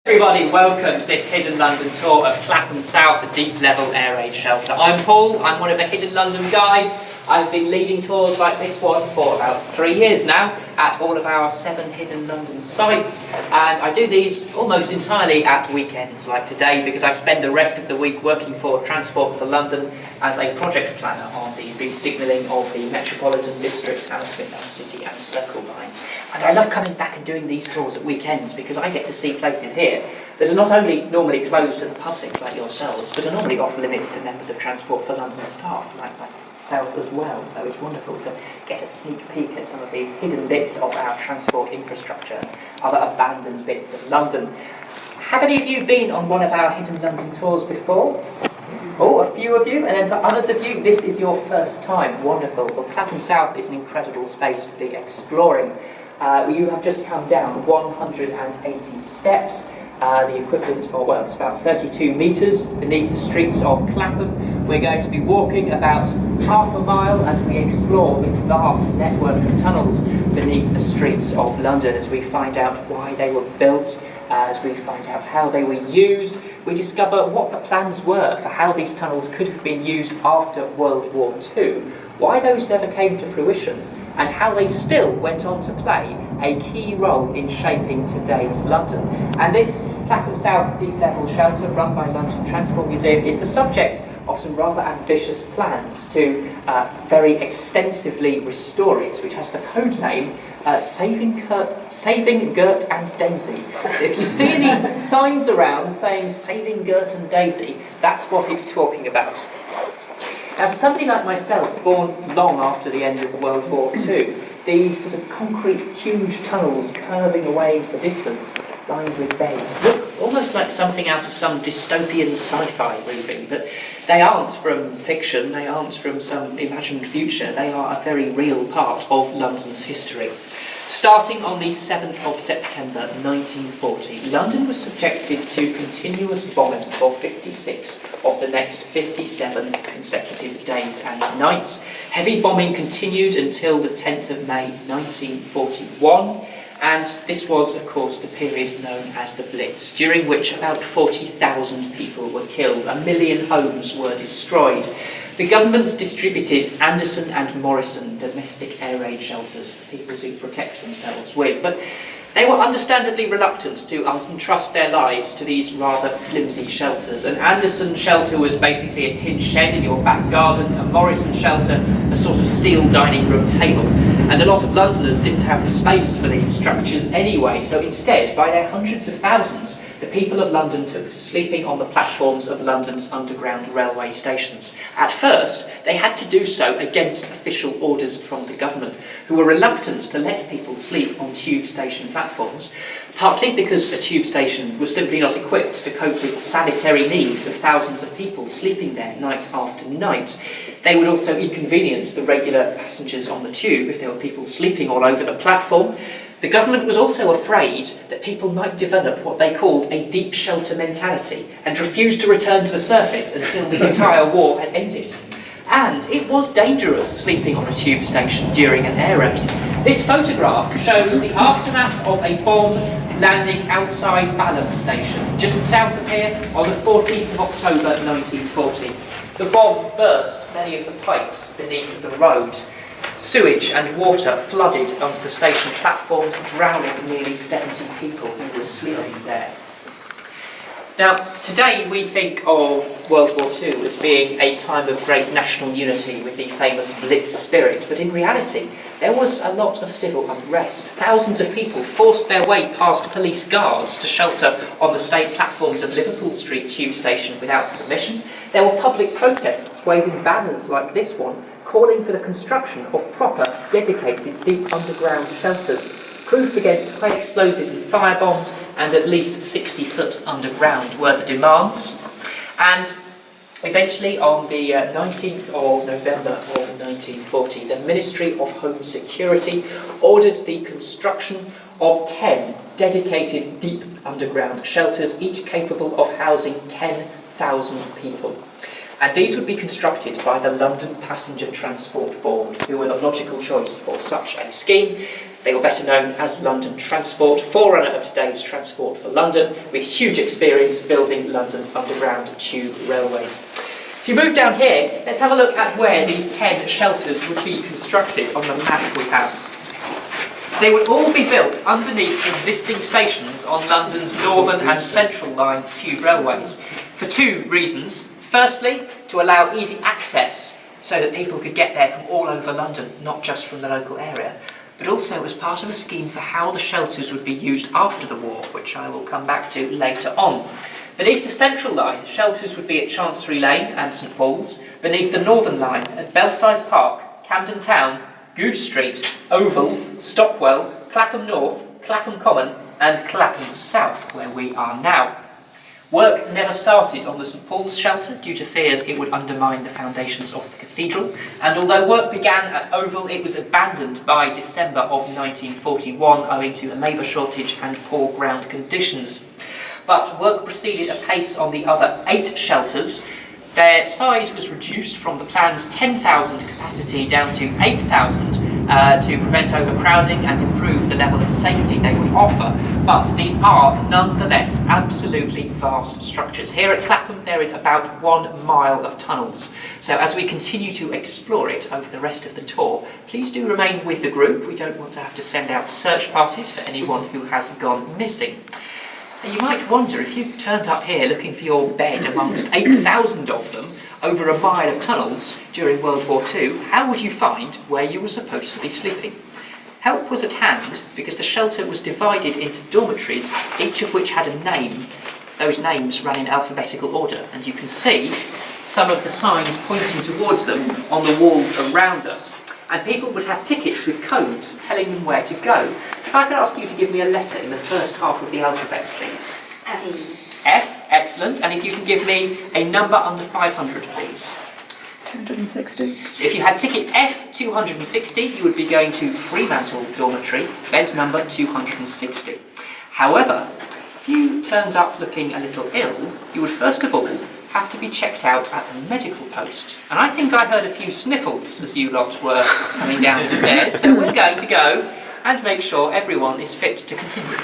Everybody, welcome to this Hidden London tour of Clapham South, a deep level air raid shelter. I'm Paul, I'm one of the Hidden London guides. I've been leading tours like this one for about 3 years now at all of our 7 Hidden London sites, and I do these almost entirely at weekends like today because I spend the rest of the week working for Transport for London as a project planner on the re-signalling of the Metropolitan District, Hammersmith and City and Circle lines. And I love coming back and doing these tours at weekends because I get to see places here that are not only normally closed to the public like yourselves, but are normally off limits to members of Transport for London staff like myself as well. So it's wonderful to get a sneak peek at some of these hidden bits of our transport infrastructure, other abandoned bits of London. Have any of you been on one of our Hidden London tours before? Oh, a few of you, and then for others of you, this is your first time. Wonderful. Well, Clapham South is an incredible space to be exploring. You have just come down 180 steps, the equivalent of, well, it's about 32 metres beneath the streets of Clapham. We're going to be walking about half a mile as we explore this vast network of tunnels beneath the streets of London as we find out why they were built, as we find out how they were used. We discover what the plans were for how these tunnels could have been used after World War II, why those never came to fruition, and how they still went on to play a key role in shaping today's London. And this Clapham South deep level shelter run by London Transport Museum is the subject of some rather ambitious plans to very extensively restore it, which has the code name Saving Gert and Daisy. So if you see any signs around saying Saving Gert and Daisy, that's what it's talking about. Now, for somebody like myself, born long after the end of World War II, these sort of concrete, huge tunnels curving away into the distance, lined with beds, look almost like something out of some dystopian sci-fi movie, but they aren't from fiction, they aren't from some imagined future, they are a very real part of London's history. Starting on the 7th of September 1940, London was subjected to continuous bombing for 56 of the next 57 consecutive days and nights. Heavy bombing continued until the 10th of May 1941, and this was, of course, the period known as the Blitz, during which about 40,000 people were killed, 1 million homes were destroyed. The government distributed Anderson and Morrison domestic air raid shelters for people to protect themselves with, but they were understandably reluctant to entrust their lives to these rather flimsy shelters. An Anderson shelter was basically a tin shed in your back garden, a Morrison shelter a sort of steel dining room table, and a lot of Londoners didn't have the space for these structures anyway, so instead, by their hundreds of thousands, the people of London took to sleeping on the platforms of London's underground railway stations. At first, they had to do so against official orders from the government, who were reluctant to let people sleep on tube station platforms, partly because a tube station was simply not equipped to cope with the sanitary needs of thousands of people sleeping there night after night. They would also inconvenience the regular passengers on the tube if there were people sleeping all over the platform. The government was also afraid that people might develop what they called a deep shelter mentality and refused to return to the surface until the entire war had ended. And it was dangerous sleeping on a tube station during an air raid. This photograph shows the aftermath of a bomb landing outside Balham station, just south of here, on the 14th of October 1940. The bomb burst many of the pipes beneath the road. Sewage and water flooded onto the station platforms, drowning nearly 70 people who were sleeping there. Now, today we think of World War II as being a time of great national unity with the famous Blitz spirit, but in reality, there was a lot of civil unrest. Thousands of people forced their way past police guards to shelter on the state platforms of Liverpool Street tube station without permission. There were public protests waving banners like this one, calling for the construction of proper, dedicated deep underground shelters, proof against high explosive and fire bombs, and at least 60 foot underground were the demands. And eventually, on the 19th of November of 1940, the Ministry of Home Security ordered the construction of 10 dedicated deep underground shelters, each capable of housing 10,000 people. And these would be constructed by the London Passenger Transport Board, who were the logical choice for such a scheme. They were better known as London Transport, forerunner of today's Transport for London, with huge experience building London's underground tube railways. If you move down here, let's have a look at where these 10 shelters would be constructed on the map we have. They would all be built underneath existing stations on London's Northern and Central Line tube railways for two reasons. Firstly, to allow easy access so that people could get there from all over London, not just from the local area, but also as part of a scheme for how the shelters would be used after the war, which I will come back to later on. Beneath the Central Line, shelters would be at Chancery Lane and St Paul's. Beneath the Northern Line, at Belsize Park, Camden Town, Goodge Street, Oval, Stockwell, Clapham North, Clapham Common and Clapham South, where we are now. Work never started on the St Paul's shelter due to fears it would undermine the foundations of the cathedral, and although work began at Oval, it was abandoned by December of 1941 owing to a labour shortage and poor ground conditions. But work proceeded apace on the other 8 shelters. Their size was reduced from the planned 10,000 capacity down to 8,000 to prevent overcrowding and improve the level of safety they would offer. But these are nonetheless absolutely vast structures. Here at Clapham there is about 1 mile of tunnels. So as we continue to explore it over the rest of the tour, please do remain with the group. We don't want to have to send out search parties for anyone who has gone missing. You might wonder, if you turned up here looking for your bed amongst 8,000 of them over a mile of tunnels during World War II, how would you find where you were supposed to be sleeping? Help was at hand because the shelter was divided into dormitories, each of which had a name. Those names ran in alphabetical order, and you can see some of the signs pointing towards them on the walls around us. And people would have tickets with codes telling them where to go. So if I could ask you to give me a letter in the first half of the alphabet, please. F. F, excellent. And if you can give me a number under 500, please. 260. So if you had ticket F 260, you would be going to Fremantle Dormitory, bed number 260. However, if you turned up looking a little ill, you would first of all have to be checked out at the medical post. And I think I heard a few sniffles as you lot were coming down the stairs, so we're going to go and make sure everyone is fit to continue.